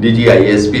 DGISI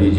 DG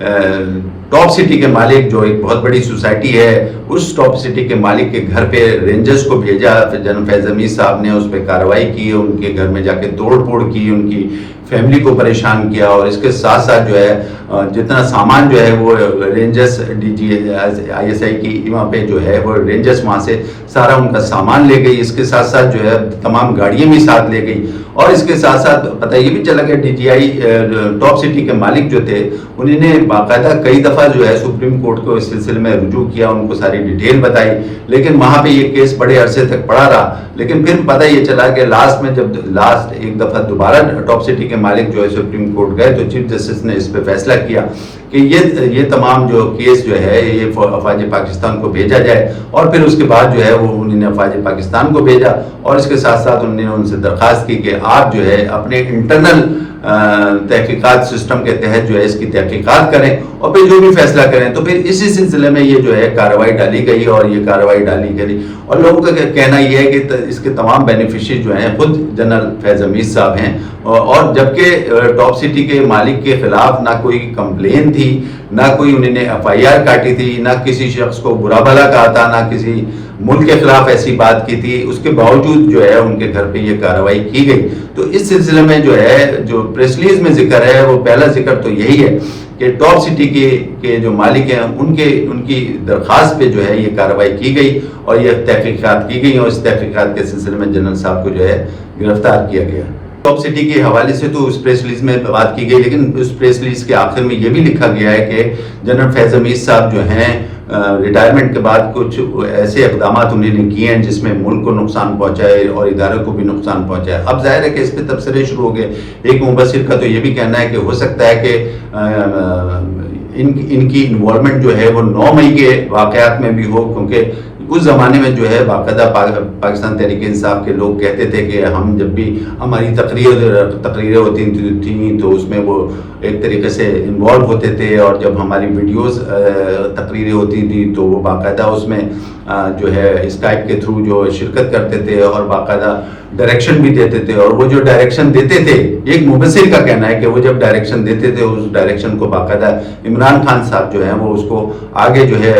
top city کے مالک جو ایک بہت بڑی سوسائٹی ہے اس ٹاپ سٹی کے مالک کے گھر پہ رینجرز کو بھیجا. جنرل فیض حمید صاحب نے اس پہ کارروائی کی, ان کے گھر میں جا کے توڑ پھوڑ کی, ان کی فیملی کو پریشان کیا, اور اس کے ساتھ ساتھ جو ہے جتنا سامان جو ہے وہ Rangers D G I S I کی وہاں پہ جو ہے وہ رینجرز وہاں سے سارا ان کا سامان لے گئی. اس کے ساتھ ساتھ جو ہے تمام گاڑیاں بھی ساتھ لے گئی, اور اس کے ساتھ ساتھ پتہ یہ بھی چلا کہ ڈی جی آئی ٹاپ سٹی کے مالک جو تھے انہوں نے باقاعدہ کئی دفعہ جو ہے سپریم کورٹ کو اس سلسلے میں رجوع کیا, ان کو ساری ڈیٹیل بتائی, لیکن وہاں پہ یہ کیس بڑے عرصے تک پڑا رہا. لیکن پھر پتہ یہ چلا کہ لاسٹ میں جب ایک دفعہ دوبارہ ٹاپ سٹی کے مالک جو ہے سپریم کورٹ گئے تو چیف جسٹس نے اس پہ فیصلہ کیا کہ یہ تمام جو کیس جو ہے یہ افواج پاکستان کو بھیجا جائے, اور پھر اس کے بعد جو ہے وہ انہوں نے افواج پاکستان کو بھیجا, اور اس کے ساتھ ساتھ انہوں نے ان سے درخواست کی کہ آپ جو ہے اپنے انٹرنل تحقیقات سسٹم کے تحت جو ہے اس کی تحقیقات کریں اور پھر جو بھی فیصلہ کریں. تو پھر اسی سلسلے میں یہ جو ہے کارروائی ڈالی گئی, اور یہ کارروائی ڈالی گئی, اور لوگوں کا کہنا یہ ہے کہ اس کے تمام بینیفیشری جو ہیں خود جنرل فیض حمید صاحب ہیں, اور جبکہ ٹاپ سٹی کے مالک کے خلاف نہ کوئی کمپلین تھی, نہ کوئی انہوں نے ایف آئی آر کاٹی تھی, نہ کسی شخص کو برا بھلا کہا تھا, نہ کسی ملک کے خلاف ایسی بات کی تھی, اس کے باوجود جو ہے ان کے گھر پہ یہ کارروائی کی گئی. تو اس سلسلے میں جو ہے جو پریس ریلیز میں ذکر ہے وہ پہلا ذکر تو یہی ہے کہ ٹاپ سٹی کے جو مالک ہیں ان کی درخواست پہ جو ہے یہ کارروائی کی گئی اور یہ تحقیقات کی گئی, اور اس تحقیقات کے سلسلے میں جنرل صاحب کو جو ہے گرفتار کیا گیا. ٹاپ سٹی کے حوالے سے تو اس پریس ریلیز میں بات کی گئی, لیکن اس پریس ریلیز کے آخر میں یہ بھی لکھا گیا ہے کہ جنرل فیض حمید صاحب جو ہیں ریٹائرمنٹ کے بعد کچھ ایسے اقدامات انہوں نے کیے ہیں جس میں ملک کو نقصان پہنچائے اور اداروں کو بھی نقصان پہنچائے. اب ظاہر ہے کہ اس پہ تبصرے شروع ہو گئے. ایک مبصر کا تو یہ بھی کہنا ہے کہ ہو سکتا ہے کہ ان کی انوالومنٹ جو ہے وہ 9 مئی کے واقعات میں بھی ہو, کیونکہ اس زمانے میں جو ہے باقاعدہ پاکستان تحریک انصاف کے لوگ کہتے تھے کہ ہم جب بھی ہماری تقریریں ہوتی تھیں تو اس میں وہ ایک طریقے سے انوالو ہوتے تھے, اور جب ہماری ویڈیوز تقریریں ہوتی تھیں تو وہ باقاعدہ اس میں جو ہے اسکائپ کے تھرو جو شرکت کرتے تھے اور باقاعدہ ڈائریکشن بھی دیتے تھے. اور وہ جو ڈائریکشن دیتے تھے, ایک مبصر کا کہنا ہے کہ وہ جب ڈائریکشن دیتے تھے اس ڈائریکشن کو باقاعدہ عمران خان صاحب جو ہیں وہ اس کو آگے جو ہے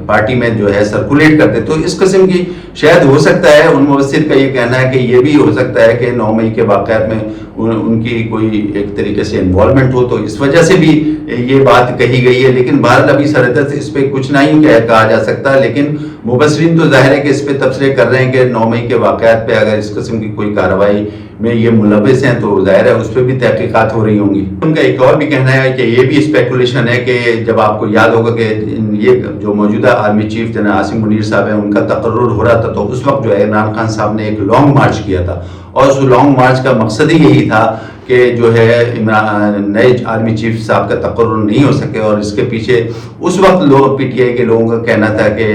پارٹی میں جو ہے سرکولیٹ کرتے. تو اس قسم کی شاید ہو سکتا ہے, ان مبصر کا یہ کہنا ہے کہ یہ بھی ہو سکتا ہے کہ 9 مئی کے واقعات میں ان کی کوئی ایک طریقے سے انوالومنٹ ہو, تو اس وجہ سے بھی یہ بات کہی گئی ہے. لیکن بہرحال ابھی سرحد سے اس پہ کچھ نہیں کہا جا سکتا, لیکن مبصرین تو ظاہر ہے کہ اس پہ تبصرے کر رہے ہیں کہ 9 مئی کے واقعات پہ اگر اس قسم کی کوئی کارروائی میں یہ ملوث ہیں تو ظاہر ہے اس پہ بھی تحقیقات ہو رہی ہوں گی. ان کا ایک اور بھی کہنا ہے کہ یہ بھی اسپیکولیشن ہے کہ جب آپ کو یاد ہوگا کہ یہ جو موجودہ army chief general Asim Munir صاحب ہیں ان کا تقرر ہو رہا تھا, تو اس وقت جو ہے عمران خان صاحب نے ایک لانگ مارچ کیا تھا, اور اس لانگ مارچ کا مقصد ہی یہی تھا کہ جو ہے نئے آرمی چیف صاحب کا تقرر نہیں ہو سکے. اور اس کے پیچھے اس وقت پی ٹی آئی کے لوگوں کا کہنا تھا کہ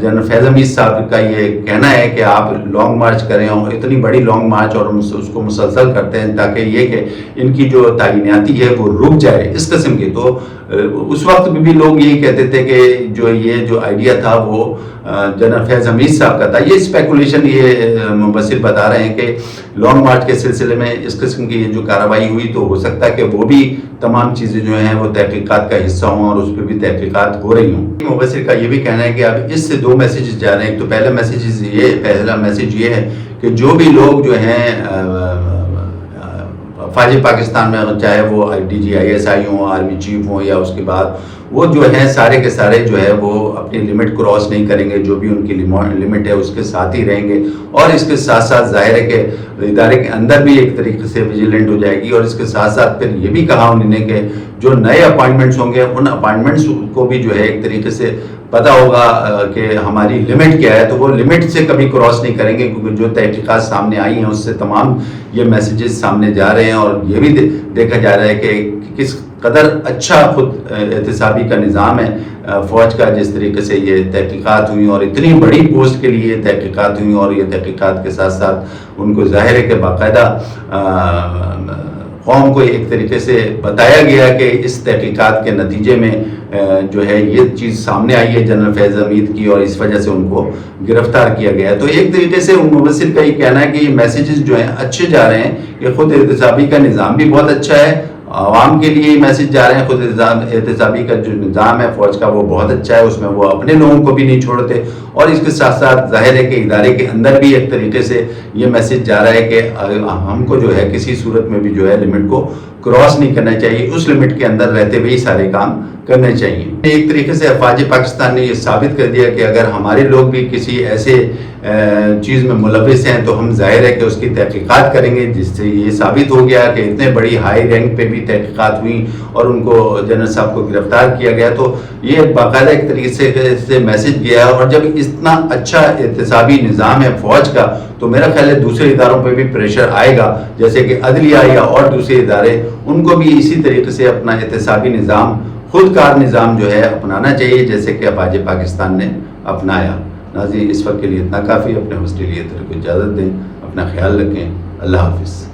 جنرل فیض حمید صاحب کا یہ کہنا ہے کہ آپ لانگ مارچ کریں, اور اتنی بڑی لانگ مارچ اور اس کو مسلسل کرتے ہیں تاکہ یہ کہ ان کی جو تعیناتی ہے وہ رک جائے اس قسم کی. تو اس وقت بھی لوگ یہی کہتے تھے کہ جو آئیڈیا تھا وہ جنرل فیض حمید صاحب کا تھا. یہ اسپیکولیشن یہ مبصر بتا رہے ہیں کہ لانگ مارچ کے سلسلے میں اس قسم کی جو کارروائی ہوئی تو ہو سکتا ہے کہ وہ بھی تمام چیزیں جو ہیں وہ تحقیقات کا حصہ ہوں اور اس پہ بھی تحقیقات ہو رہی ہوں. مبصر کا یہ بھی کہنا ہے کہ اب اس سے 2 میسیجز جا رہے ہیں. ایک تو پہلا میسیج یہ ہے کہ جو بھی لوگ جو ہیں افواج پاکستان میں, چاہے وہ ڈی جی آئی ایس آئی ہوں, آرمی چیف ہوں, یا اس کے بعد وہ جو ہیں سارے کے سارے جو ہے وہ اپنی لمٹ کراس نہیں کریں گے, جو بھی ان کی لمٹ ہے اس کے ساتھ ہی رہیں گے. اور اس کے ساتھ ساتھ ظاہر ہے کہ ادارے کے اندر بھی ایک طریقے سے ویجیلنٹ ہو جائے گی. اور اس کے ساتھ ساتھ پھر یہ بھی کہا انہوں نے کہ جو نئے اپائنٹمنٹس ہوں گے ان اپائنٹمنٹس کو بھی جو ہے ایک طریقے سے پتا ہوگا کہ ہماری لمٹ کیا ہے, تو وہ لمٹ سے کبھی کراس نہیں کریں گے, کیونکہ جو تحقیقات سامنے آئی ہیں اس سے تمام یہ میسیجز سامنے جا رہے ہیں. اور یہ بھی دیکھا جا رہا ہے کہ کس قدر اچھا خود احتسابی کا نظام ہے فوج کا, جس طریقے سے یہ تحقیقات ہوئی اور اتنی بڑی پوسٹ کے لیے تحقیقات ہوئی. اور یہ تحقیقات کے ساتھ ساتھ ان کو ظاہر ہے کہ باقاعدہ قوم کو ایک طریقے سے بتایا گیا کہ اس تحقیقات کے نتیجے میں جو ہے یہ چیز سامنے آئی ہے جنرل فیض حمید کی, اور اس وجہ سے ان کو گرفتار کیا گیا. تو ایک طریقے سے ان مبصر کا یہ کہنا ہے کہ یہ میسیجز جو ہیں اچھے جا رہے ہیں کہ خود احتسابی کا نظام بھی بہت اچھا ہے, عوام کے لیے میسج جا رہے ہیں. خود احتسابی کا جو نظام ہے فوج کا وہ بہت اچھا ہے, اس میں وہ اپنے لوگوں کو بھی نہیں چھوڑتے, اور اس کے ساتھ ساتھ ظاہر ہے کہ ادارے کے اندر بھی ایک طریقے سے یہ میسج جا رہا ہے کہ ہم کو جو ہے کسی صورت میں بھی جو ہے لمٹ کو کراس نہیں کرنا چاہیے, اس لمٹ کے اندر رہتے ہوئے ہی سارے کام کرنے چاہیے. ایک طریقے سے افواج پاکستان نے یہ ثابت کر دیا کہ اگر ہمارے لوگ بھی کسی ایسے چیز میں ملوث ہیں تو ہم ظاہر ہے کہ اس کی تحقیقات کریں گے, جس سے یہ ثابت ہو گیا کہ اتنے بڑی ہائی رینک پہ بھی تحقیقات ہوئی اور ان کو جنرل صاحب کو گرفتار کیا گیا. تو یہ باقاعدہ ایک طریقے سے میسج گیا ہے, اور جب اتنا اچھا احتسابی نظام ہے فوج کا تو میرا خیال ہے دوسرے اداروں پہ بھی پریشر آئے گا, جیسے کہ عدلیہ یا اور دوسرے ادارے, ان کو بھی اسی طریقے سے اپنا احتسابی نظام, خود کار نظام جو ہے اپنانا چاہیے, جیسے کہ افواج پاکستان نے اپنایا. ناظرین اس وقت کے لیے اتنا کافی, اپنے ہوسٹ کے لیے کو اجازت دیں, اپنا خیال رکھیں, اللہ حافظ.